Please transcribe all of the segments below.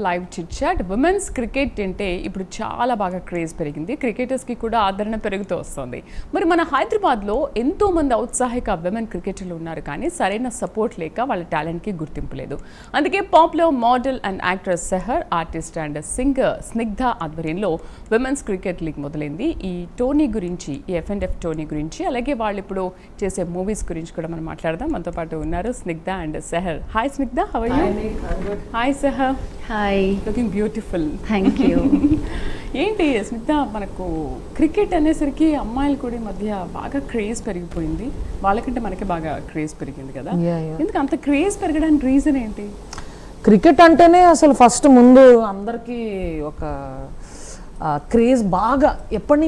Live chit chat women's cricket అంటే ఇప్పుడు చాలా బాగా క్రేజ్ పెరిగింది. క్రికెటర్స్కి కూడా ఆదరణ పెరుగుతూ వస్తుంది. మరి మన హైదరాబాద్లో ఎంతోమంది ఔత్సాహిక విమెన్ క్రికెటర్లు ఉన్నారు, కానీ సరైన సపోర్ట్ లేక వాళ్ళ టాలెంట్కి గుర్తింపు లేదు. అందుకే popular model and actress Sehar, artist and singer Snigdha ఆధ్వర్యంలో విమెన్స్ క్రికెట్ లీగ్ మొదలైంది. ఈ టోర్నీ గురించి, ఈ F&F టోర్నీ గురించి, అలాగే వాళ్ళు ఇప్పుడు చేసే మూవీస్ గురించి కూడా మనం మాట్లాడదాం. మనతో పాటు ఉన్నారు Snigdha and Sehar. Hi Snigdha, how are you? Hi Sehar. Hi, looking beautiful. Thank you. ఏంటి స్మిత, మనకు క్రికెట్ అనేసరికి అమ్మాయిలు కూడా ఈ మధ్య బాగా క్రేజ్ పెరిగిపోయింది. వాళ్ళకంటే మనకి బాగా క్రేజ్ పెరిగింది కదా. ఎందుకు అంత క్రేజ్ పెరగడానికి రీజన్ ఏంటి? క్రికెట్ అంటేనే అసలు ఫస్ట్ ముందు అందరికీ ఒక క్రేజ్ బాగా ఇప్పటి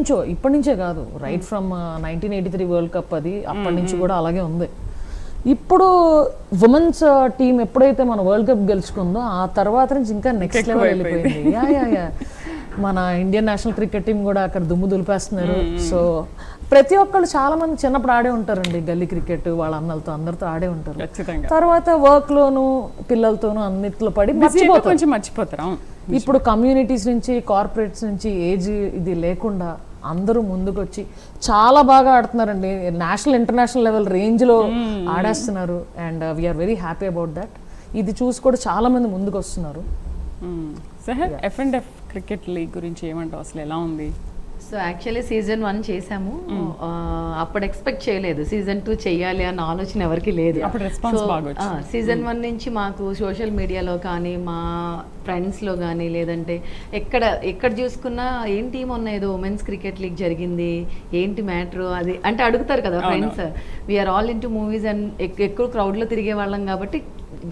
నుంచే కాదు, రైట్ ఫ్రమ్ 1983 వరల్డ్ కప్, అది అప్పటి నుంచి కూడా అలాగే ఉంది. ఇప్పుడు ఉమెన్స్ టీం ఎప్పుడైతే మన వరల్డ్ కప్ గెలుచుకుందో ఆ తర్వాత నుంచి ఇంకా నెక్స్ట్ లెవెల్ వెళ్ళిపోయింది. మన ఇండియన్ నేషనల్ క్రికెట్ టీం కూడా అక్కడ దుమ్ము దులిపేస్తున్నారు. సో ప్రతి ఒక్కళ్ళు చాలా మంది చిన్నప్పుడు ఆడే ఉంటారండి గల్లీ క్రికెట్, వాళ్ళ అన్నలతో అందరితో ఆడే ఉంటారు. తర్వాత వర్క్ లోను పిల్లలతోనూ అన్నిట్లో పడి మర్చిపోతారు. ఇప్పుడు కమ్యూనిటీస్ నుంచి, కార్పొరేట్స్ నుంచి ఏజ్ ఇది లేకుండా అందరూ ముందుకు వచ్చి చాలా బాగా ఆడుతున్నారండి. నేషనల్ ఇంటర్నేషనల్ లెవెల్ రేంజ్లో ఆడేస్తున్నారు. And we are very happy about that. ఇది చూసి కూడా చాలా మంది ముందుకు వస్తున్నారు. సెహర్, F&F క్రికెట్ లీగ్ గురించి ఏమంటావు, అసలు ఎలా ఉంది? సో యాక్చువల్లీ సీజన్ 1 చేసాము. అప్పుడు ఎక్స్పెక్ట్ చేయలేదు సీజన్ 2 చెయ్యాలి అన్న ఆలోచన ఎవరికి లేదు. సీజన్ 1 నుంచి మాకు సోషల్ మీడియాలో కానీ, మా ఫ్రెండ్స్లో కానీ, లేదంటే ఎక్కడ చూసుకున్నా ఏంటి మొన్న ఏదో ఉమెన్స్ క్రికెట్ లీగ్ జరిగింది, ఏంటి మ్యాటర్ అది అంటే అడుగుతారు కదా friends. We are all into movies and ఎక్కువ క్రౌడ్లో తిరిగే వాళ్ళం కాబట్టి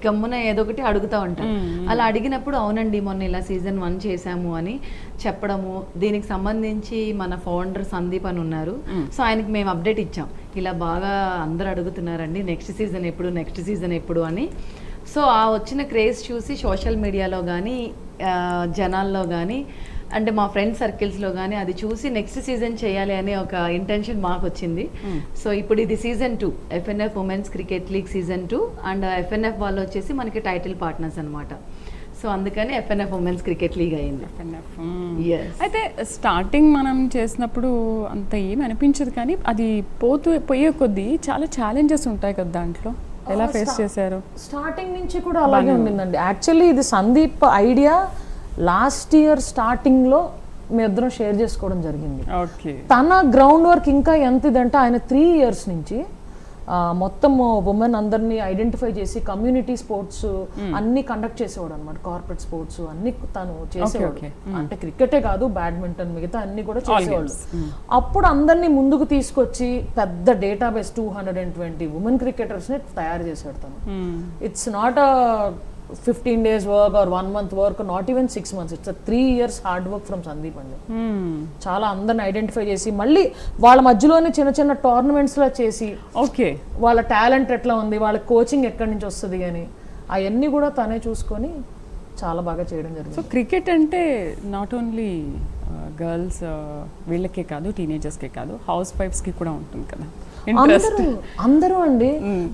గమ్మున ఏదో ఒకటి అడుగుతూ ఉంటాం. అలా అడిగినప్పుడు అవునండి మొన్న ఇలా సీజన్ 1 చేసాము అని చెప్పడము, దీనికి సంబంధించి మన ఫౌండర్ సందీప్ అని ఉన్నారు. సో ఆయనకి మేము అప్డేట్ ఇచ్చాం, ఇలా బాగా అందరు అడుగుతున్నారండి నెక్స్ట్ సీజన్ ఎప్పుడు అని. సో ఆ వచ్చిన క్రేజ్ చూసి సోషల్ మీడియాలో కానీ, జనాల్లో కానీ, అంటే మా ఫ్రెండ్ సర్కిల్స్లో కానీ అది చూసి నెక్స్ట్ సీజన్ చేయాలి అనే ఒక ఇంటెన్షన్ మాకు వచ్చింది. సో ఇప్పుడు ఇది season 2, F&F women's cricket league season 2. And F&F వాళ్ళు వచ్చేసి మనకి టైటిల్ పార్ట్నర్స్ అనమాట. సో అందుకని F&F ఉమెన్స్ క్రికెట్ లీగ్ అయింది. అయితే స్టార్టింగ్ మనం చేసినప్పుడు అంత ఏమి అనిపించదు, కానీ అది పోయే కొద్దీ చాలా ఛాలెంజెస్ ఉంటాయి కదా దాంట్లో. ఎలా ఫేస్ చేశారు? స్టార్టింగ్ నుంచి కూడా అలాగే ఉండిందండి. యాక్చువల్లీ ఇది సందీప్ ఐడియా. లాస్ట్ ఇయర్ స్టార్టింగ్లో మీ ఇద్దరం షేర్ చేసుకోవడం జరిగింది. తన గ్రౌండ్ వర్క్ ఇంకా ఎంత ఇదంటే ఆయన 3 years నుంచి మొత్తం ఉమెన్ అందరినీ ఐడెంటిఫై చేసి కమ్యూనిటీ స్పోర్ట్స్ అన్ని కండక్ట్ చేసేవాడు అనమాట. కార్పొరేట్ స్పోర్ట్స్ అన్ని తను చేసేవాడు. అంటే క్రికెటే కాదు, బ్యాడ్మింటన్, మిగతా అన్ని కూడా చేసేవాళ్ళు. అప్పుడు అందరినీ ముందుకు తీసుకొచ్చి పెద్ద డేటాబేస్ 220 ఉమెన్ క్రికెటర్స్ ని తయారు చేశాడు తను. It's not 15 days work or 1 month work, not even 6 months. It's a 3 years hard work from Sandeep అండి. చాలా అందరిని ఐడెంటిఫై చేసి మళ్ళీ వాళ్ళ మధ్యలోనే చిన్న చిన్న టోర్నమెంట్స్ లా చేసి, ఓకే వాళ్ళ టాలెంట్ ఎట్లా ఉంది, వాళ్ళ కోచింగ్ ఎక్కడి నుంచి వస్తుంది అని అవన్నీ కూడా తనే చూసుకొని చాలా బాగా చేయడం జరిగింది. సో క్రికెట్ అంటే నాట్ ఓన్లీ గర్ల్స్ వీళ్ళకే కాదు, టీనేజర్స్కే కాదు, హౌస్ వైఫ్స్కి కూడా ఉంటుంది కదా ఇంట్రెస్ట్. అందరూ అండి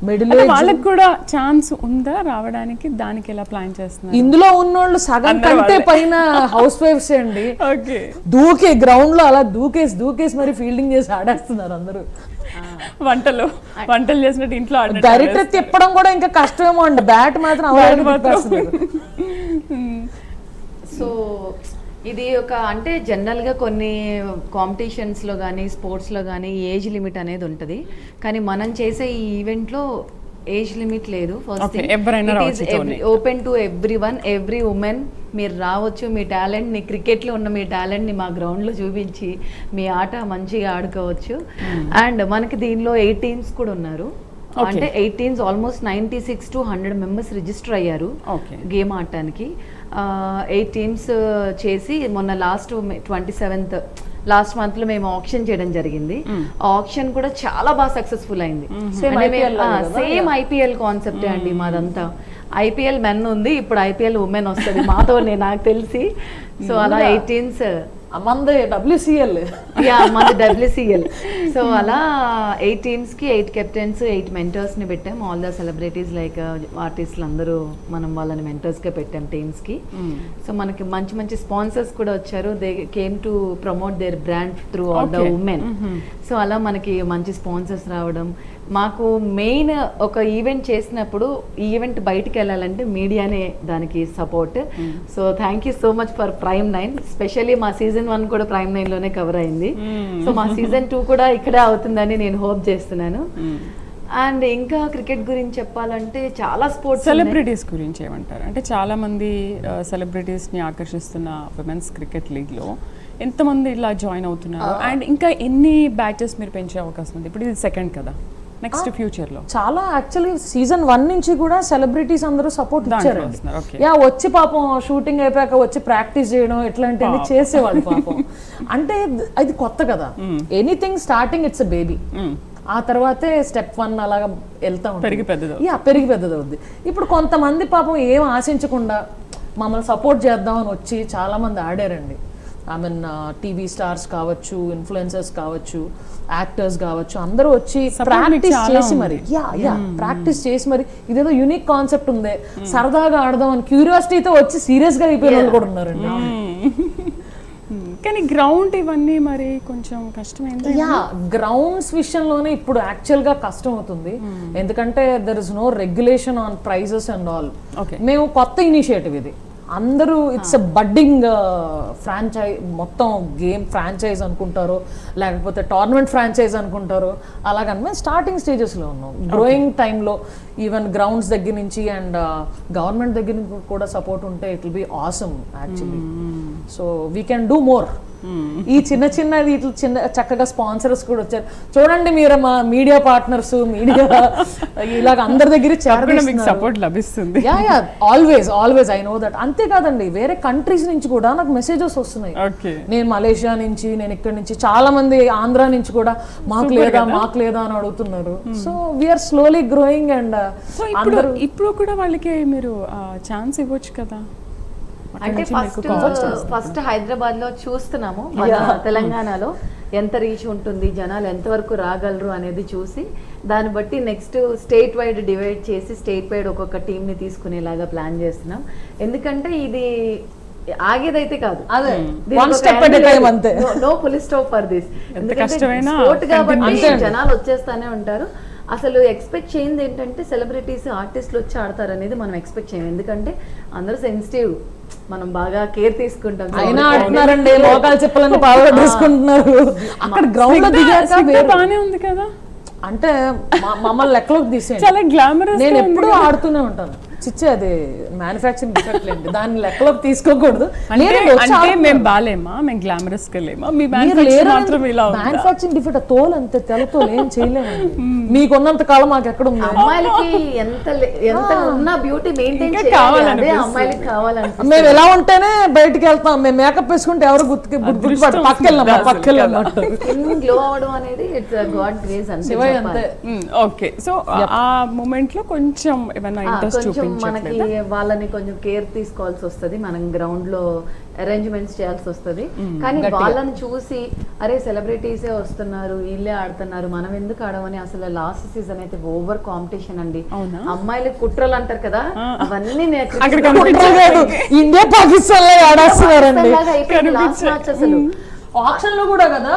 మిడిల్ వాళ్ళకి కూడా ఛాన్స్ ఉందా రావడానికి? దానికి ఎలా ప్లాన్ చేస్తున్నారు? ఇందులో ఉన్నోళ్ళు సగం కంటే పైన హౌస్ వైఫ్స్ అండి. ఓకే, గ్రౌండ్ లో అలా దూకేసి మరి ఫీల్డింగ్ చేసి ఆడేస్తున్నారు అందరూ. వంటలు చేసినట్టు ఇంట్లో డైరెక్ట్ తిప్పడం కూడా ఇంకా కష్టమేమో అండి. బ్యాట్ మాత్రం సో ఇది ఒక అంటే జనరల్గా కొన్ని కాంపిటీషన్స్లో కానీ, స్పోర్ట్స్లో కానీ ఏజ్ లిమిట్ అనేది ఉంటుంది. కానీ మనం చేసే ఈ ఈవెంట్లో ఏజ్ లిమిట్ లేదు. First open to everyone, every women. మీరు రావచ్చు, మీ టాలెంట్ని, క్రికెట్లో ఉన్న మీ టాలెంట్ని మా గ్రౌండ్లో చూపించి మీ ఆట మంచిగా ఆడుకోవచ్చు. అండ్ మనకి దీనిలో 8 teams కూడా ఉన్నారు. అంటే 8 teams, almost 96 to 100 members register అయ్యారు గేమ్ ఆడటానికి. 8 teams చేసి మొన్న లాస్ట్ 27th లాస్ట్ మంత్ లో మేము ఆప్షన్ చేయడం జరిగింది. ఆప్షన్ కూడా చాలా బాగా సక్సెస్ఫుల్ అయింది. సేమ్ ఐపీఎల్ కాన్సెప్టే అండి మాదంతా. ఐపీఎల్ మెన్ ఉంది, ఇప్పుడు ఐపీఎల్ ఉమెన్ వస్తుంది మాతో నాకు తెలిసి. సో అలా 8 teams మంది WCL. యా మాది WCL. సో అలా 8 టీమ్స్కి 8 కెప్టెన్స్ 8 మెంటర్స్ని పెట్టాం. ఆల్ ద సెలబ్రిటీస్ లైక్ ఆర్టిస్టులు అందరూ మనం వాళ్ళని మెంటర్స్గా పెట్టాం టీమ్స్కి. సో మనకి మంచి మంచి స్పాన్సర్స్ కూడా వచ్చారు. They came to promote there brand through all the women. So అలా మనకి మంచి స్పాన్సర్స్ రావడం. మాకు మెయిన్ ఒక ఈవెంట్ చేసినప్పుడు ఈ ఈవెంట్ బయటికి వెళ్ళాలంటే మీడియానే దానికి support. So thank you so much for Prime9. Specially మా సీజన్ 1 కూడా Prime9లోనే కవర్ అయింది. సో మా సీజన్ 2 కూడా ఇక్కడే అవుతుందని నేను హోప్ చేస్తున్నాను. అండ్ ఇంకా క్రికెట్ గురించి చెప్పాలంటే చాలా స్పోర్ట్స్. సెలబ్రిటీస్ గురించి ఏమంటారు? అంటే చాలా మంది సెలబ్రిటీస్ని ఆకర్షిస్తున్న విమెన్స్ క్రికెట్ లీగ్లో ఎంతమంది ఇలా జాయిన్ అవుతున్నారు అండ్ ఇంకా ఎన్ని బ్యాచెస్ మీరు పెంచే అవకాశం ఉంది? ఇప్పుడు ఇది సెకండ్ కదా, నెక్స్ట్ ఫ్యూచర్ లో చాలా యాక్చువల్లీ సీజన్ 1 నుంచి కూడా సెలబ్రిటీస్ అందరూ సపోర్ట్ ఇచ్చారు. యా వచ్చి పాపం షూటింగ్ అయిపోయాక వచ్చి ప్రాక్టీస్ చేయడం ఇట్లాంటివన్నీ చేసేవాళ్ళు పాపం. అంటే అది కొత్త కదా, ఎనీథింగ్ స్టార్టింగ్ ఇట్స్ బేబీ, ఆ తర్వాతే స్టెప్ 1 అలాగా వెళ్తా ఉంటుంది, పెరిగి పెద్దదవుద్ది. ఇప్పుడు కొంతమంది పాపం ఏం ఆశించకుండా మమ్మల్ని సపోర్ట్ చేద్దామని వచ్చి చాలా మంది ఆడారండి. ఐ మీన్ టీవీ స్టార్స్ కావచ్చు, ఇన్ఫ్లుయెన్సర్స్ కావచ్చు, యాక్టర్స్ కావచ్చు, అందరూ వచ్చి ప్రాక్టీస్ చేసి మరి ప్రాక్టీస్ చేసి మరి ఇదేదో యూనిక్ కాన్సెప్ట్ ఉంది సరదాగా ఆడదాం అని క్యూరియాసిటీతో వచ్చి సీరియస్ గా అయిపోయిన వాళ్ళు కూడా ఉన్నారండి. కానీ గ్రౌండ్ ఇవన్నీ మరి కొంచెం కష్టమైంది. గ్రౌండ్స్ విషయంలోనే ఇప్పుడు యాక్చువల్ గా కష్టం అవుతుంది. ఎందుకంటే there is no regulation on prizes and all. మేము కొత్త ఇనిషియేటివ్ ఇది. అందరూ ఇట్స్ బడ్డింగ్ ఫ్రాంచైజ్, మొత్తం గేమ్ ఫ్రాంచైజ్ అనుకుంటారు, లేకపోతే టోర్నమెంట్ ఫ్రాంచైజ్ అనుకుంటారు. అలాగని మేము స్టార్టింగ్ స్టేజెస్లో ఉన్నాం. గ్రోయింగ్ టైంలో ఈవెన్ గ్రౌండ్స్ దగ్గర నుంచి అండ్ గవర్నమెంట్ దగ్గర నుంచి కూడా సపోర్ట్ ఉంటే it will be awesome actually. So we can do more. ఈ చిన్న చక్కగా స్పాన్సర్స్ కూడా వచ్చారు. చూడండి మీరు మా మీడియా పార్ట్నర్స్, మీడియా ఇలాగ అందరి దగ్గర సపోర్ట్ లభిస్తుంది. Always I know that. అంతేకాదండి వేరే కంట్రీస్ నుంచి కూడా నాకు మెసేజెస్ వస్తున్నాయి. నేను మలేషియా నుంచి, నేను ఇక్కడ నుంచి, చాలా మంది ఆంధ్ర నుంచి కూడా మాకు లేదా అని అడుగుతున్నారు. So we are slowly growing. And ఇప్పుడు కూడా వాళ్ళకి మీరు ఛాన్స్ ఇవ్వచ్చు కదా. అంటే ఫస్ట్ హైదరాబాద్ లో చూస్తున్నాము, మన తెలంగాణలో ఎంత రీచ్ ఉంటుంది, జనాలు ఎంతవరకు రాగలరు అనేది చూసి దాన్ని బట్టి నెక్స్ట్ స్టేట్ వైడ్ డివైడ్ చేసి స్టేట్ వైడ్ ఒక్కొక్క టీంని తీసుకునేలాగా ప్లాన్ చేస్తున్నాం. ఎందుకంటే ఇది ఆగేదైతే కాదు, no full stop for this. ఎందుకంటే స్పోర్ట్ కాబట్టి జనాలు వచ్చేస్తానే ఉంటారు. అసలు ఎక్స్పెక్ట్ చేయింది ఏంటంటే సెలబ్రిటీస్ ఆర్టిస్టులు వచ్చి ఆడతారు అనేది మనం ఎక్స్పెక్ట్ చేయం. ఎందుకంటే అందరూ సెన్సిటివ్, మనం బాగా కేర్ తీసుకుంటాం. చెప్పాలని బాగా తీసుకుంటున్నారు. అక్కడ గ్రౌండ్ లో దిగాక బానే ఉంది కదా. అంటే మమ్మల్ని లెక్కలోకి తీసేయండి, చాలా గ్లామరస్. నేను ఎప్పుడూ ఆడుతూనే ఉంటాను. చిచ్చే అది మ్యానుఫ్యాక్చరింగ్ డిఫెక్ట్ లేదు, దాన్ని లెక్కలోకి తీసుకోకూడదు. మేము బాలేమా, మేము గ్లామరస్ గా లేమా? మీ మ్యానుఫ్యాక్చరింగ్ డిఫెక్ట్ తోలు అంతే, తెల్లతోలు ఏం చేయలేము. మీకున్నంత కాలం మాకు ఎక్కడ ఉంది? అమ్మాయిలకి ఎంత ఉన్న బ్యూటీ మెయింటైన్ చేయాలి, అమ్మాయిలకి కావాలంటే. మేము ఎలా ఉంటేనే బయటికి వెళ్తాం. మేము మేకప్ వేసుకుంటే ఎవరు పక్కకెళ్ళాం. గ్లో అవడం అనేది ఇట్స్ గాడ్ గ్రేస్ అంతే. ఓకే, సో ఆ మూమెంట్ లో కొంచెం ఏమైనా ఇంట్రెస్ట్ చూపించాలి. మనకి వాళ్ళని కొంచెం కేర్ తీసుకోవాల్సి వస్తుంది, మనం గ్రౌండ్ లో అరేంజ్మెంట్స్ చేయాల్సి వస్తుంది. కానీ వాళ్ళని చూసి అరే సెలబ్రిటీసే వస్తున్నారు, వీళ్ళే ఆడుతున్నారు, మనం ఎందుకు ఆడమని. అసలు లాస్ట్ సీజన్ అయితే ఓవర్ కాంపిటీషన్ అండి. అమ్మాయిలు కుట్రలు అంటారు కదా, అవన్నీ ఇండియా పాకిస్తాన్ లో ఆడేస్తున్నారండి. లాస్ట్ మ్యాచ్ అసలు ఆప్షన్ లో కూడా కదా,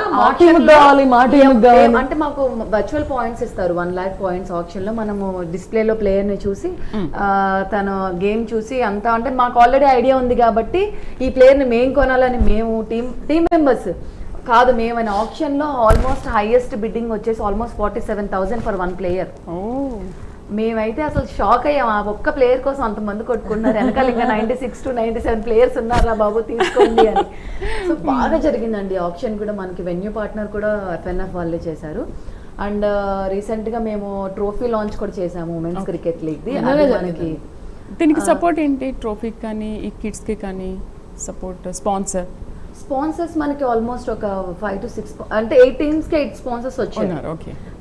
అంటే మాకు వర్చువల్ పాయింట్స్ ఇస్తారు, 1 lakh పాయింట్స్ ఆప్షన్ లో. మనము డిస్ప్లేలో ప్లేయర్ ని చూసి తన గేమ్ చూసి అంతా, అంటే మాకు ఆల్రెడీ ఐడియా ఉంది కాబట్టి ఈ ప్లేయర్ ని మేము కొనాలని మేము టీమ్ మెంబర్స్ కాదు, మేమైనా ఆప్షన్ లో ఆల్మోస్ట్ హైయెస్ట్ బిడ్డింగ్ వచ్చేసి ఆల్మోస్ట్ 47,000 ఫర్ 1 ప్లేయర్. మేమైతే అసలు షాక్ అయ్యాం, ఆ ఒక్క ప్లేయర్ కోసం అంతమంది కొట్టుకున్నారు. వెనకాల ఇంకా 96 to 97 ప్లేయర్స్ ఉన్నారా బాబు, తీసుకోండి అని. సో బాగా జరిగిందండి ఆప్షన్ కూడా. మనకి వెన్యూ పార్ట్నర్ కూడా FNF వాళ్ళే చేశారు. అండ్ రీసెంట్గా మేము ట్రోఫీ లాంచ్ కూడా చేసాము ఉమెన్స్ క్రికెట్ లీగ్. మనకి దీనికి సపోర్ట్ ఏంటి? ట్రోఫీకి కానీ ఈ కిడ్స్కి కానీ సపోర్ట్ స్పాన్సర్స్ మనకి ఆల్మోస్ట్ ఒక 5 to 6, అంటే 8 టీమ్స్కి 8 స్పాన్సర్స్ వచ్చారు.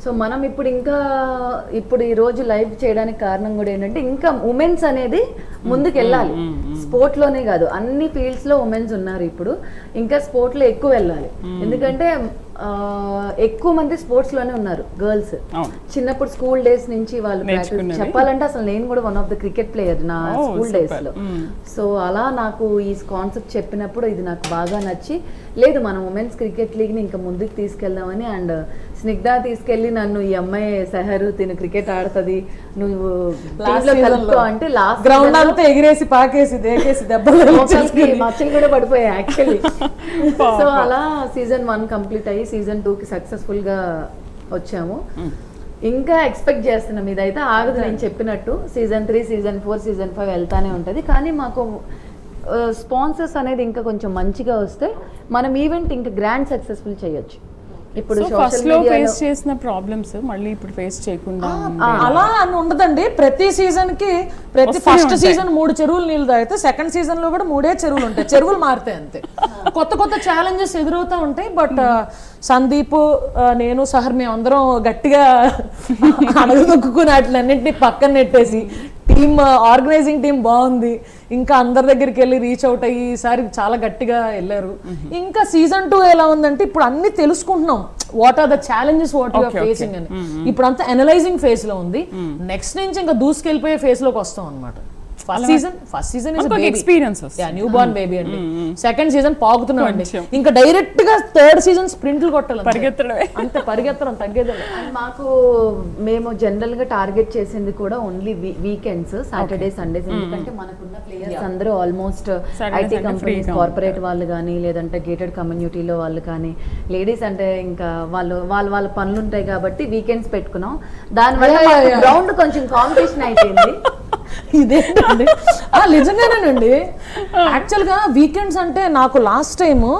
సో మనం ఇప్పుడు ఈ రోజు లైవ్ చేయడానికి కారణం కూడా ఏంటంటే ఇంకా ఉమెన్స్ అనేది ముందుకు వెళ్ళాలి. స్పోర్ట్ లోనే కాదు, అన్ని ఫీల్డ్స్ లో ఉమెన్స్ ఉన్నారు ఇప్పుడు. ఇంకా స్పోర్ట్ లో ఎక్కువ వెళ్ళాలి, ఎందుకంటే ఎక్కువ మంది స్పోర్ట్స్ లోనే ఉన్నారు గర్ల్స్. చిన్నప్పుడు స్కూల్ డేస్ నుంచి వాళ్ళు చెప్పాలంటే అసలు నేను కూడా one of the cricket player నా స్కూల్ డేస్ లో. సో అలా నాకు ఈ కాన్సెప్ట్ చెప్పినప్పుడు ఇది నాకు బాగా నచ్చి, లేదు మనం ఉమెన్స్ క్రికెట్ లీగ్ ని ఇంకా ముందుకు తీసుకెళ్దామని. అండ్ స్నిగ్ధ తీసుకెళ్లి నన్ను, ఈ అమ్మాయి సెహరు తిను క్రికెట్ ఆడుతుంది, నువ్వు కలుపుకో అంటే లాస్ట్ గ్రౌండ్ అంతా ఎగిరేసి పాకేసి దేకేసి దెబ్బలు మచ్చలు కూడా పడిపోయాయి యాక్చువల్లీ. సో అలా సీజన్ 1 కంప్లీట్ అయ్యి సీజన్ 2కి సక్సెస్ఫుల్ గా వచ్చాము. ఇంకా ఎక్స్పెక్ట్ చేస్తున్నాం, ఇదైతే ఆగదు. నేను చెప్పినట్టు సీజన్ 3, సీజన్ 4, సీజన్ 5 వెళ్తానే ఉంటది. కానీ మాకు స్పాన్సర్స్ అనేది ఇంకా కొంచెం మంచిగా వస్తే మనం ఈవెంట్ ఇంకా గ్రాండ్ సక్సెస్ఫుల్ చేయొచ్చు. ఇప్పుడు ఫస్ట్ లో ఫేస్ చేసిన ప్రాబ్లమ్స్ మళ్ళీ ఇప్పుడు ఫేస్ చేయకుండా అలా అని ఉండదండి. ప్రతి సీజన్ కి ఫస్ట్ సీజన్ 3 చెరువులు నీళ్ళు తాగితే సెకండ్ సీజన్ లో కూడా 3 చెరువులు ఉంటాయి. చెరువులు మారుతాయి అంతే. కొత్త కొత్త ఛాలెంజెస్ ఎదురవుతూ ఉంటాయి. బట్ సందీప్, నేను, సహర్ మేమందరం గట్టిగా అణగదొక్కుని వాటిలన్నింటినీ పక్కన నెట్టేసి టీమ్, ఆర్గనైజింగ్ టీం బాగుంది. ఇంకా అందరి దగ్గరికి వెళ్ళి రీచ్ అవుట్ అయ్యి ఈసారి చాలా గట్టిగా వెళ్ళారు. ఇంకా సీజన్ 2 ఎలా ఉందంటే ఇప్పుడు అన్ని తెలుసుకుంటున్నాం, what are the challenges what you are facing అని. ఇప్పుడు అంతా అనలైజింగ్ ఫేజ్ లో ఉంది. నెక్స్ట్ నుంచి ఇంకా దూసుకెళ్ళిపోయే ఫేజ్ లోకి వస్తాం అనమాట. First season experience, new born baby అండి. సెకండ్ సీజన్ పాకుతున్నాం అండి. ఇంకా డైరెక్ట్ గా థర్డ్ సీజన్ స్ప్రింట్లు కొట్టాలి, అంతే పరిగెత్తడం తగ్గేది. మాకు మేము జనరల్ గా టార్గెట్ చేసింది కూడా ఓన్లీ వీకెండ్స్, సాటర్డే, సండేస్. ఎందుకంటే మనకున్న ప్లేయర్స్ అందరూ ఆల్మోస్ట్ ఐటీ కంపెనీస్, కార్పొరేట్ వాళ్ళు కానీ, లేదంటే గేటెడ్ కమ్యూనిటీలో వాళ్ళు కానీ, లేడీస్ అంటే ఇంకా వాళ్ళ పనులు ఉంటాయి కాబట్టి వీకెండ్స్ పెట్టుకున్నాం. దానివల్ల గ్రౌండ్ కొంచెం కాంపిటీషన్ అయిపోయింది. ఇదేంటండి నిజంగానేనండి. యాక్చువల్గా వీకెండ్స్ అంటే నాకు లాస్ట్ టైము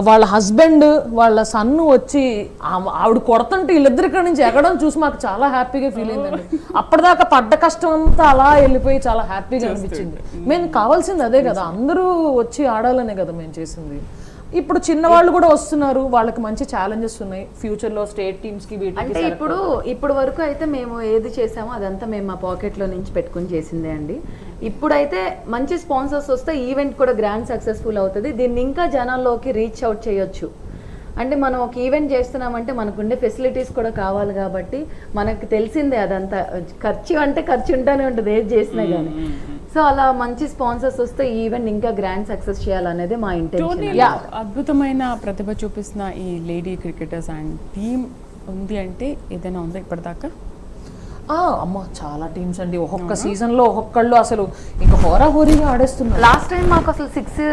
వాళ్ళ హస్బెండ్ వాళ్ళ సన్ను వచ్చి ఆవిడ కొడుతుంటే వీళ్ళిద్దరు ఇక్కడ నుంచి ఎక్కడం చూసి మాకు చాలా హ్యాపీగా ఫీల్ అయిందండి. అప్పటిదాకా పడ్డ కష్టం అంతా అలా వెళ్ళిపోయి చాలా హ్యాపీగా అనిపించింది. మేము కావాల్సింది అదే కదా, అందరూ వచ్చి ఆడాలనే కదా మేము చేసింది. ఇప్పుడు చిన్నవాళ్ళు కూడా వస్తున్నారు, వాళ్ళకి మంచి ఛాలెంజెస్ ఉన్నాయి ఫ్యూచర్ లో స్టేట్ టీమ్స్ కి. అంటే ఇప్పుడు వరకు అయితే మేము ఏది చేసామో అదంతా మేము మా పాకెట్ లో నుంచి పెట్టుకుని చేసిందే అండి. ఇప్పుడైతే మంచి స్పాన్సర్స్ వస్తే ఈవెంట్ కూడా గ్రాండ్ సక్సెస్ఫుల్ అవుతుంది. దీన్ని ఇంకా జనాల్లోకి రీచ్ అవుట్ చేయొచ్చు. అంటే మనం ఒక ఈవెంట్ చేస్తున్నామంటే మనకుండే ఫెసిలిటీస్ కూడా కావాలి కాబట్టి మనకు తెలిసిందే అదంతా. ఖర్చు అంటే ఖర్చు ఉంటానే ఉంటుంది ఏది చేసినా కానీ. సో అలా మంచి స్పాన్సర్స్ వస్తే ఈ ఈవెంట్ ఇంకా గ్రాండ్ సక్సెస్ చేయాలనేది మా ఇంటెన్షన్. అద్భుతమైన ప్రతిభ చూపిస్తున్న ఈ లేడీ క్రికెటర్స్ అండ్ టీమ్ ఉంది అంటే ఏదైనా ఉందా ఇప్పటిదాకా? అమ్మ చాలా టీమ్స్ అండి. ఒక్కొక్క సీజన్ లో ఒక్కొక్కళ్ళు అసలు ఇంకా హోరాహోరీగా ఆడేస్తున్నారు. లాస్ట్ టైం మాకు అసలు 6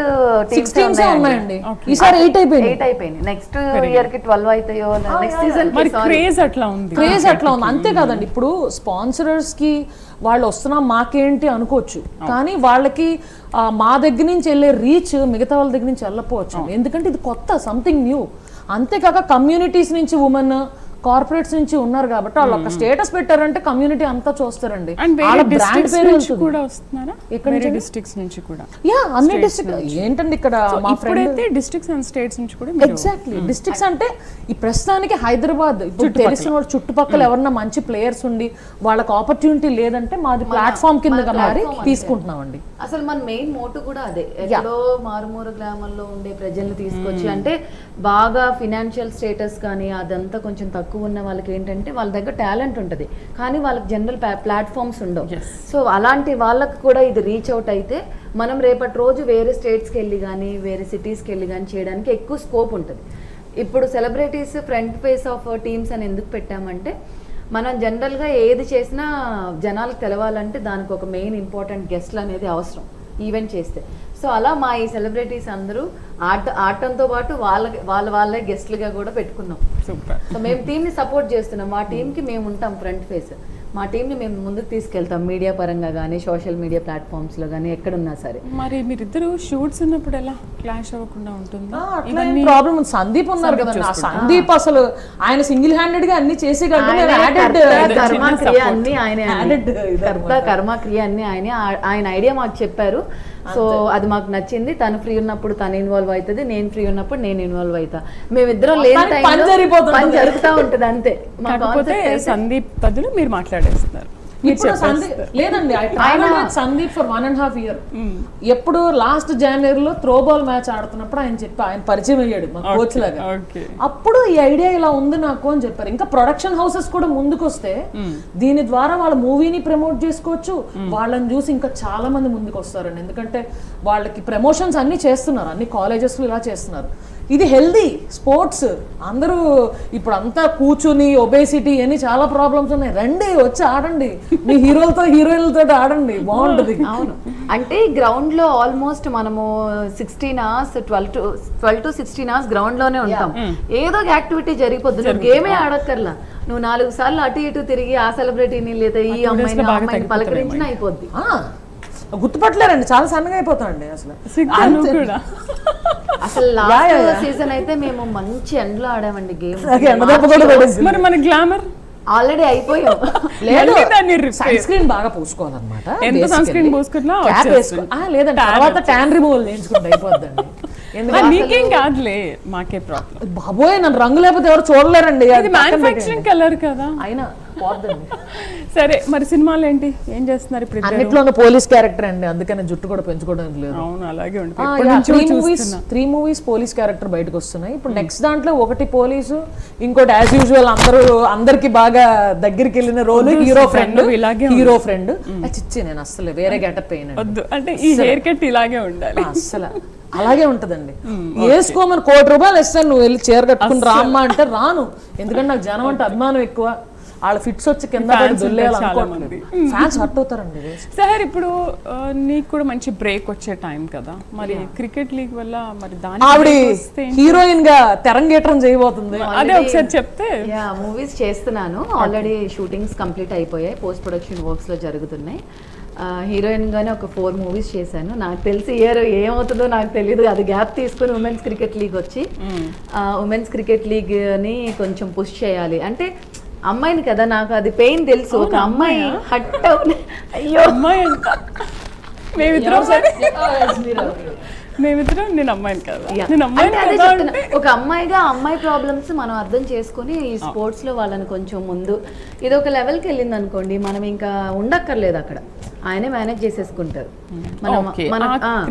టీమ్స్ ఉన్నాయండి. ఈసారి 8 అయిపోయింది. నెక్స్ట్ ఇయర్ కి 12 అవుతాయో. నెక్స్ట్ సీజన్ క్రేజ్ అట్లా ఉంది. అంతే కదండి. ఇప్పుడు స్పాన్సరర్స్ కి వాళ్ళు వస్తున్నా మాకేంటి అనుకోవచ్చు, కానీ వాళ్ళకి మా దగ్గర నుంచి వెళ్ళే రీచ్ మిగతా వాళ్ళ దగ్గర నుంచి వెళ్ళకపోవచ్చు. ఎందుకంటే ఇది కొత్త, సంథింగ్ న్యూ. అంతేకాక కమ్యూనిటీస్ నుంచి ఉమెన్, కార్పొరేట్స్ నుంచి ఉన్నారు కాబట్టి వాళ్ళు ఒక స్టేటస్ పెట్టారంటే కమ్యూనిటీ అంతా చూస్తారండి. అన్ని డిస్ట్రిక్ట్ ఏంటండి ఇక్కడ ఎగ్జాక్ట్లీ డిస్ట్రిక్ట్స్ అంటే ఈ ప్రస్తుతానికి హైదరాబాద్ తెలిసిన వాళ్ళు చుట్టుపక్కల ఎవరన్నా మంచి ప్లేయర్స్ ఉండి వాళ్ళకి ఆపర్చునిటీ లేదంటే మాది ప్లాట్ఫామ్ కింద మారి తీసుకుంటున్నామండి. అసలు మన మెయిన్ మోటో కూడా అదే. ఎక్కడో మారుమూల గ్రామాల్లో ఉండే ప్రజల్ని తీసుకొచ్చి, అంటే బాగా ఫినాన్షియల్ స్టేటస్ కానీ అదంతా కొంచెం తక్కువ ఉన్న వాళ్ళకి ఏంటంటే వాళ్ళ దగ్గర టాలెంట్ ఉంటుంది కానీ వాళ్ళకి జనరల్ ప్లాట్ఫామ్స్ ఉండవు. సో అలాంటి వాళ్ళకి కూడా ఇది రీచ్ అవుట్ అయితే మనం రేపటి రోజు వేరే స్టేట్స్కి వెళ్ళి కానీ వేరే సిటీస్కి వెళ్ళి కానీ చేయడానికి ఎక్కువ స్కోప్ ఉంటుంది. ఇప్పుడు celebrities front face of teams అని ఎందుకు పెట్టామంటే మనం జనరల్గా ఏది చేసినా జనాలకు తెలవాలంటే దానికి ఒక మెయిన్ ఇంపార్టెంట్ గెస్ట్లు అనేది అవసరం ఈవెంట్ చేస్తే. సో అలా మా ఈ సెలబ్రిటీస్ అందరూ ఆడటంతో పాటు వాళ్ళే గెస్ట్లుగా కూడా పెట్టుకున్నాం. సో మేము టీంని సపోర్ట్ చేస్తున్నాం. మా టీంకి మేము ఉంటాం ఫ్రంట్ ఫేస్. మా టీంని మేము ముందుకు తీసుకెళ్తాం మీడియా పరంగా కానీ సోషల్ మీడియా ప్లాట్ఫామ్స్లో కానీ ఎక్కడున్నా సరే. మరి మీరిద్దరు షూట్స్ ఉన్నప్పుడు ఎలా క్లాష్ అవ్వకుండా ఉంటుందా? ప్రాబ్లం సందీప్ ఉన్నారు కదా, సందీప్ అసలు ఆయన సింగిల్ హ్యాండెడ్ గా అన్ని చేసి కర్మ క్రియ అన్ని ఆయన ఐడియా మాకు చెప్పారు. సో అది మాకు నచ్చింది. తను ఫ్రీ ఉన్నప్పుడు తను ఇన్వాల్వ్ అవుతుంది, నేను ఫ్రీ ఉన్నప్పుడు నేను ఇన్వాల్వ్ అవుతా. మేమిద్దరం లేని పని పని జరుగుతూ ఉంటుంది అంతే. కాకపోతే సందీప్ బదులు మీరు మాట్లాడేస్తున్నారు. ఇప్పుడు లేదండి, సందీప్ ఫర్ 1.5 years. ఎప్పుడు లాస్ట్ జనవరిలో త్రోబాల్ మ్యాచ్ ఆడుతున్నప్పుడు ఆయన పరిచయం అయ్యాడు మా కోచ్ లాగా. అప్పుడు ఈ ఐడియా ఇలా ఉంది నాకు అని చెప్పారు. ఇంకా ప్రొడక్షన్ హౌసెస్ కూడా ముందుకు వస్తే దీని ద్వారా వాళ్ళ మూవీని ప్రమోట్ చేసుకోవచ్చు. వాళ్ళని చూసి ఇంకా చాలా మంది ముందుకు వస్తారండి. ఎందుకంటే వాళ్ళకి ప్రమోషన్స్ అన్ని చేస్తున్నారు, అన్ని కాలేజెస్ ఇలా చేస్తున్నారు. ఇది హెల్దీ స్పోర్ట్స్. అందరూ ఇప్పుడు అంతా కూర్చుని ఒబేసిటీ అని చాలా ప్రాబ్లమ్స్ ఉన్నాయి. రండి వచ్చి ఆడండి, మీ హీరోలతో హీరోయిన్లతో ఆడండి, బాగుంటుంది. అవును, అంటే గ్రౌండ్ లో ఆల్మోస్ట్ మనము 16 hours 12 to 16 hours గ్రౌండ్ లోనే ఉంటాం. ఏదో ఒక యాక్టివిటీ జరిగిపోద్ది. నువ్వు గేమే ఆడక్కర్లా, నువ్వు 4 సార్లు అటు ఇటు తిరిగి ఆ సెలబ్రిటీని లేదా ఈ అమ్మాయిని పలకరించిన అయిపోద్ది. గుర్తుపట్టలేరండి, చాలా సన్నగా అయిపోతాండి అసలు. అసలు లాస్ట్ సీజన్ అయితే మేము మంచి ఎండలో ఆడామండి గేమ్. మరి మన గ్లామర్ ఆల్రెడీ అయిపోయాం. లేదు, సన్ స్క్రీన్ బాగా పూసుకోవాలన్నమాట. ఎంత సన్ స్క్రీన్ పూసుకున్నా లేదండి, తర్వాత ట్యాన్ రిమూవల్ చేయించుకుంటే అయిపోద్దండి. నీకేం కాదులే, మాకే ప్రాబ్లం. బాబోయ్, నన్ను రంగు లేకపోతే ఎవరు చూడలేరండి. అది మ్యానుఫ్యాక్చరింగ్ కలర్ కదా. అయినా సరే, మరి సినిమాలు ఏంటి, ఏం చేస్తున్నారు ఇప్పుడు? అన్నిట్లోనూ పోలీస్ క్యారెక్టర్ అండి, అందుకని జుట్టు కూడా పెంచుకోవడం లేదు. అవును, అలాగే ఉంటుంది. 3 movies పోలీస్ క్యారెక్టర్ బయటకు వస్తున్నాయి. ఇప్పుడు నెక్స్ట్ దాంట్లో ఒకటి పోలీసు, ఇంకోటి యాజ్ యూజువల్ అందరికి బాగా దగ్గరికి వెళ్ళిన రోల్ హీరో ఫ్రెండ్. చిచ్చి, నేను అసలు వేరే గెటప్ వద్దు అంటే ఈ హెయిర్ కట్ ఇలాగే ఉండాలి. అసలు అలాగే ఉంటదండి. వేసుకోమని ₹1,00,000 ఇస్తాను, నువ్వు వెళ్ళి చీర కట్టుకుని రామ్మా అంటే రాను. ఎందుకంటే నాకు జనం అంటే అభిమానం ఎక్కువ. వాళ్ళ ఫిట్స్ వచ్చి కింద ఫ్యాన్స్ హర్ట్ అవుతారండి. సార్, ఇప్పుడు నీకు కూడా మంచి బ్రేక్ వచ్చే టైం కదా, మరి క్రికెట్ లీగ్ వల్ల మరి ఆవిడ హీరోయిన్ గా తెరంగేట్రం చేయబోతుంది. అదే ఒకసారి చెప్తే. మూవీస్ చేస్తున్నాను, ఆల్రెడీ షూటింగ్స్ కంప్లీట్ అయిపోయాయి, పోస్ట్ ప్రొడక్షన్ వర్క్స్ లో జరుగుతున్నాయి. హీరోయిన్ గానే ఒక 4 movies చేశాను. నాకు తెలిసి ఇయర్ ఏమవుతుందో నాకు తెలియదు. అది గ్యాప్ తీసుకుని ఉమెన్స్ క్రికెట్ లీగ్ వచ్చి ఉమెన్స్ క్రికెట్ లీగ్ ని కొంచెం పుష్ చేయాలి. అంటే అమ్మాయిని కదా, నాకు అది పెయిన్ తెలుసు. ఒక అమ్మాయి హట్ అయ్యో అమ్మాయి అంట, మేమిద్దరం నేను అమ్మాయిని కదా, నేను అమ్మాయిని అదే చెప్తున్నా. ఒక అమ్మాయిగా అమ్మాయి ప్రాబ్లమ్స్ మనం అర్థం చేసుకుని ఈ స్పోర్ట్స్ లో వాళ్ళని కొంచెం ముందు ఇది ఒక లెవెల్కి వెళ్ళింది అనుకోండి, మనం ఇంకా ఉండక్కర్లేదు అక్కడ, ఆయనే మేనేజ్ చేసేసుకుంటారు.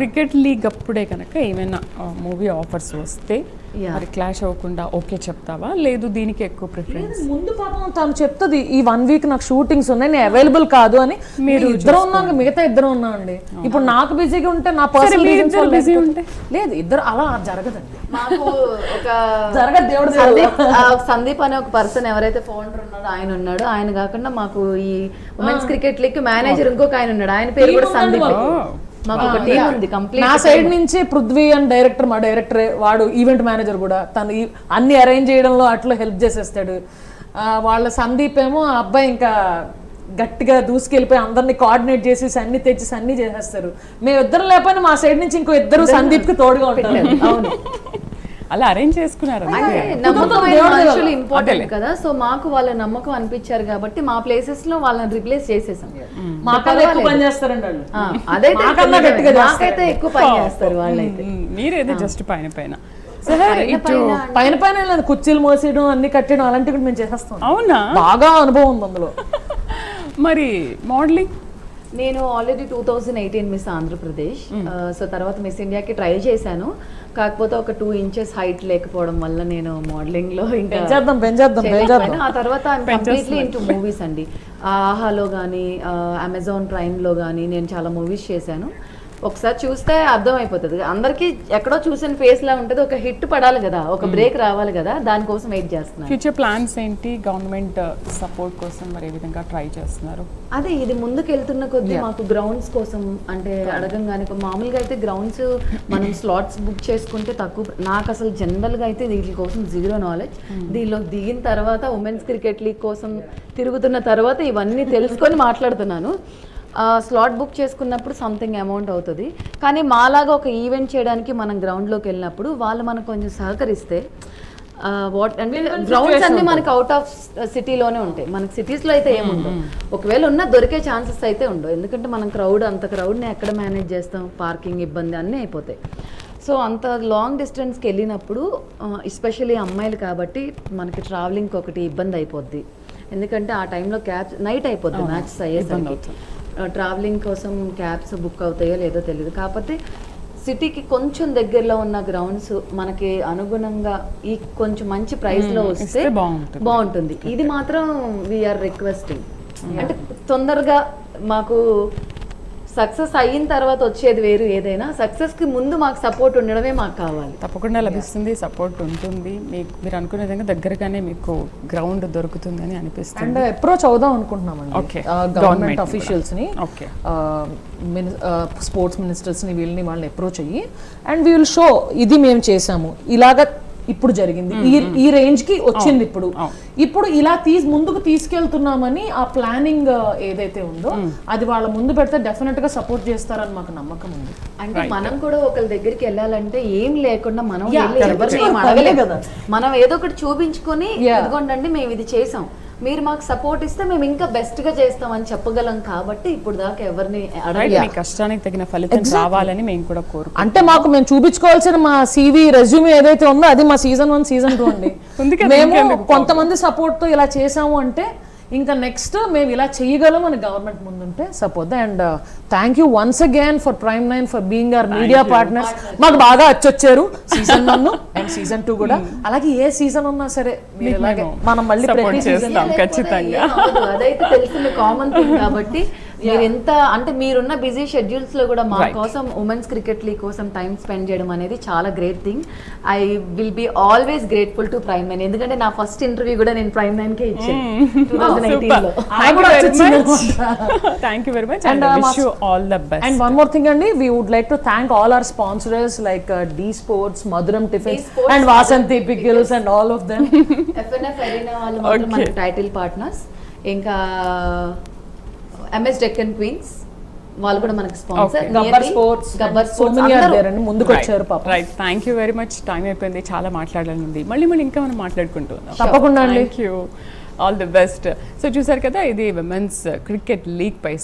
క్రికెట్ లీగ్ అప్పుడే కనుక ఏమైనా మూవీ ఆఫర్స్ వస్తే మరి క్లాష్ అవ్వకుండా ఓకే చెప్తావా, లేదు దీనికి ఎక్కువ ప్రిఫరెన్స్? ముందు పాపం తను చెప్తుంది, ఈ 1 week నాకు షూటింగ్స్ ఉన్నాయి, నేను అవైలబుల్ కాదు అని. మీరు ఇద్దరు ఉన్నాక మిగతా ఇద్దరు ఉన్నా అండి. ఇప్పుడు నాకు బిజీగా ఉంటే నా పర్సనల్ బిజీ ఉంటే లేదు, ఇద్దరు అలా జరగదండి. మాకు ఒక జరగదు, దేవుడు సందీప్ అనే ఒక పర్సన్ ఎవరైతే ఫౌండర్ ఉన్నాడో ఆయన ఉన్నాడు. ఆయన కాకుండా మాకు ఈ ఉమెన్స్ క్రికెట్ లీగ్ మేనేజర్ ఇంకొక ఆయన ఉన్నాడు, ఆయన పేరు కూడా సందీప్. మాకు ఒక టీం ఉంది కంప్లీట్. నా సైడ్ నుంచి పృథ్వీ అని డైరెక్టర్, మా డైరెక్టరే, వాడు ఈవెంట్ మేనేజర్ కూడా. తను అన్ని అరేంజ్ చేయడంలో అట్లా హెల్ప్ చేసేస్తాడు. వాళ్ళ సందీప్ ఏమో ఆ అబ్బాయి ఇంకా గట్టిగా దూసుకెళ్ళిపోయి అందరినీ కోఆర్డినేట్ చేసి అన్ని తెచ్చి అన్ని చేసేస్తారు. మేము ఇద్దరు లేకపోయినా మా సైడ్ నుంచి ఇంకో ఇద్దరు సందీప్ కి తోడుగా ఉంటారు. అవును, అలా అరేంజ్ చేసుకున్నారు. ఇంపార్టెంట్ కదా, సో మాకు వాళ్ళ నమ్మకం అనిపించారు కాబట్టి మా ప్లేసెస్ లో వాళ్ళని రిప్లేస్ చేసేసాం. నాకైతే ఎక్కువ పని చేస్తారు వాళ్ళైతే. మీరైతే జస్ట్ పైన పైన కుర్చీలు మోసేయడం, అన్ని కట్టడం అలాంటివి కూడా మేము చేసేస్తాం. అవునా? బాగా అనుభవం ఉంది అందులో. మరి మోడలింగ్ నేను ఆల్రెడీ 2018 మిస్ ఆంధ్రప్రదేశ్, సో తర్వాత మిస్ ఇండియాకి ట్రై చేశాను. కాకపోతే ఒక 2 inches హైట్ లేకపోవడం వల్ల నేను మోడలింగ్ లో ఇంకా ఆ తర్వాత కంప్లీట్లీ ఇంటూ మూవీస్ అండి. ఆహాలో కానీ అమెజాన్ ప్రైమ్ లో కానీ నేను చాలా మూవీస్ చేశాను. ఒకసారి చూస్తే అర్థం అయిపోతుంది, అందరికి ఎక్కడో చూసిన ఫేస్ లా ఉంటుంది. ఒక హిట్ పడాలి కదా, ఒక బ్రేక్ రావాలి కదా, దానికోసం వెయిట్ చేస్తున్నాను. ఫ్యూచర్ ప్లాన్స్ ఏంటి? గవర్నమెంట్ సపోర్ట్ కోసం మరి ఏ విధంగా ట్రై చేస్తున్నారు? అదే ఇది ముందుకు వెళ్తున్న కొద్దీ మాకు గ్రౌండ్స్ కోసం అంటే అడగంగానే, మామూలుగా అయితే గ్రౌండ్స్ మనం స్లాట్స్ బుక్ చేసుకుంటే తక్కువ. నాకు అసలు జనరల్గా అయితే దీని కోసం 0 knowledge. దీనిలో దిగిన తర్వాత ఉమెన్స్ క్రికెట్ లీగ్ కోసం తిరుగుతున్న తర్వాత ఇవన్నీ తెలుసుకొని మాట్లాడుతున్నాను. స్లాట్ బుక్ చేసుకున్నప్పుడు సంథింగ్ అమౌంట్ అవుతుంది, కానీ మాలాగా ఒక ఈవెంట్ చేయడానికి మనం గ్రౌండ్లోకి వెళ్ళినప్పుడు వాళ్ళు మనకు కొంచెం సహకరిస్తే వాట్ అంటే గ్రౌండ్స్ అన్ని మనకి అవుట్ ఆఫ్ సిటీలోనే ఉంటాయి, మనకి సిటీస్లో అయితే ఏముండవు. ఒకవేళ ఉన్న దొరికే ఛాన్సెస్ అయితే ఉండవు, ఎందుకంటే మనం అంత క్రౌడ్ని ఎక్కడ మేనేజ్ చేస్తాం, పార్కింగ్ ఇబ్బంది అన్నీ అయిపోతాయి. సో అంత లాంగ్ డిస్టెన్స్కి వెళ్ళినప్పుడు ఎస్పెషల్లీ అమ్మాయిలు కాబట్టి మనకి ట్రావెలింగ్కి ఒకటి ఇబ్బంది అయిపోద్ది, ఎందుకంటే ఆ టైంలో క్యాబ్స్ నైట్ అయిపోద్ది మ్యాచెస్ అయ్యేసరికి. ట్రావెలింగ్ కోసం క్యాబ్స్ బుక్ అవుతాయో లేదో తెలియదు. కాకపోతే సిటీకి కొంచెం దగ్గరలో ఉన్న గ్రౌండ్స్ మనకి అనుగుణంగా ఈ కొంచెం మంచి ప్రైస్లో వస్తే బాగుంటుంది. ఇది మాత్రం వీఆర్ రిక్వెస్టింగ్, అంటే తొందరగా మాకు సక్సెస్ అయిన తర్వాత వచ్చేది వేరు, ఏదైనా సక్సెస్కి ముందు మాకు సపోర్ట్ ఉండడమే మాకు కావాలి. తప్పకుండా లభిస్తుంది, సపోర్ట్ ఉంటుంది. మీరు అనుకునే విధంగా దగ్గరగానే మీకు గ్రౌండ్ దొరుకుతుంది అని అనిపిస్తుంది. అండ్ అప్రోచ్ అవుదాం అనుకుంటున్నామండి గవర్నమెంట్ అఫీషియల్స్ని, స్పోర్ట్స్ మినిస్టర్స్ని, వాళ్ళని అప్రోచ్ అయ్యి అండ్ వీ విల్ షో ఇది మేము చేసాము, ఇలాగ ఇప్పుడు జరిగింది, ఈ రేంజ్ కి వచ్చింది, ఇప్పుడు ఇలా ముందుకు తీసుకెళ్తున్నామని ఆ ప్లానింగ్ ఏదైతే ఉందో అది వాళ్ళ ముందు పెడితే డెఫినెట్ గా సపోర్ట్ చేస్తారని మాకు నమ్మకం ఉంది. అంటే మనం కూడా ఒకరి దగ్గరికి వెళ్ళాలంటే ఏం లేకుండా మనం ఎవరిని ఏం అడగలే కదా, మనం ఏదో ఒకటి చూపించుకొని ఇదిగోండి మేము ఇది చేసాం, మీరు మాకు సపోర్ట్ ఇస్తే మేము ఇంకా బెస్ట్ గా చేస్తామని చెప్పగలం. కాబట్టి ఇప్పుడు దాకా ఎవరిని అడగలేదు, కష్టానికి తగిన ఫలితం రావాలని మేము కూడా కోరుకుంటున్నాం. అంటే మేము చూపించుకోవాల్సిన మా CV రెజ్యూమే ఏదైతే ఉందో అది మా Season 1 Season 2 అండి. మేము కొంతమంది సపోర్ట్ తో ఇలా చేసాము అంటే ఇంకా నెక్స్ట్ మేము ఇలా చేయగలం అని గవర్నమెంట్ ముందుంటే support. And thank you once again for Prime 9 for being our media partners. మాకు బాగా వచ్చారు Season 1 అండ్ Season 2 కూడా. అలాగే ఏ సీజన్ ఉన్నా సరే మనం మళ్ళీ ప్రతి సీజన్ ఖచ్చితంగా అదైతే తెలిసిన కామన్ థింగ్. కాబట్టి మీరు ఎంత అంటే మీరున్న బిజీ షెడ్యూల్స్ లో కూడా మా కోసం ఉమెన్స్ క్రికెట్ లీగ్ కోసం టైం స్పెండ్ చేయడం అనేది చాలా great thing. I will be always grateful to Prime 9, ఎందుకంటే నా ఫస్ట్ ఇంటర్వ్యూ కూడా నేను Prime 9 కే ఇచ్చాను 2018 లో. Thank you very much and wish you all the best. And one more thing అండి, we would like to thank all our sponsors like D Sports, Madhuram Tiffins and Vasanthi Pickles and all of them. FNF Arena వాళ్ళు మాత్రం మన title partners. ఇంకా MS Deccan Queens వాళ్ళు కూడా మనకి sponsor. Gabbar sports అందరూ ముందుకు వచ్చారు పాపం. Right, thank you very much. Time అయిపోయింది, చాలా మాట్లాడాలని మళ్ళీ ఇంకా మనం మాట్లాడుకుంటూ ఉన్నాం. తప్పకుండా అండి. Thank you, all the best. So చూసారు కదా, ఇది విమెన్స్ క్రికెట్ లీగ్ పై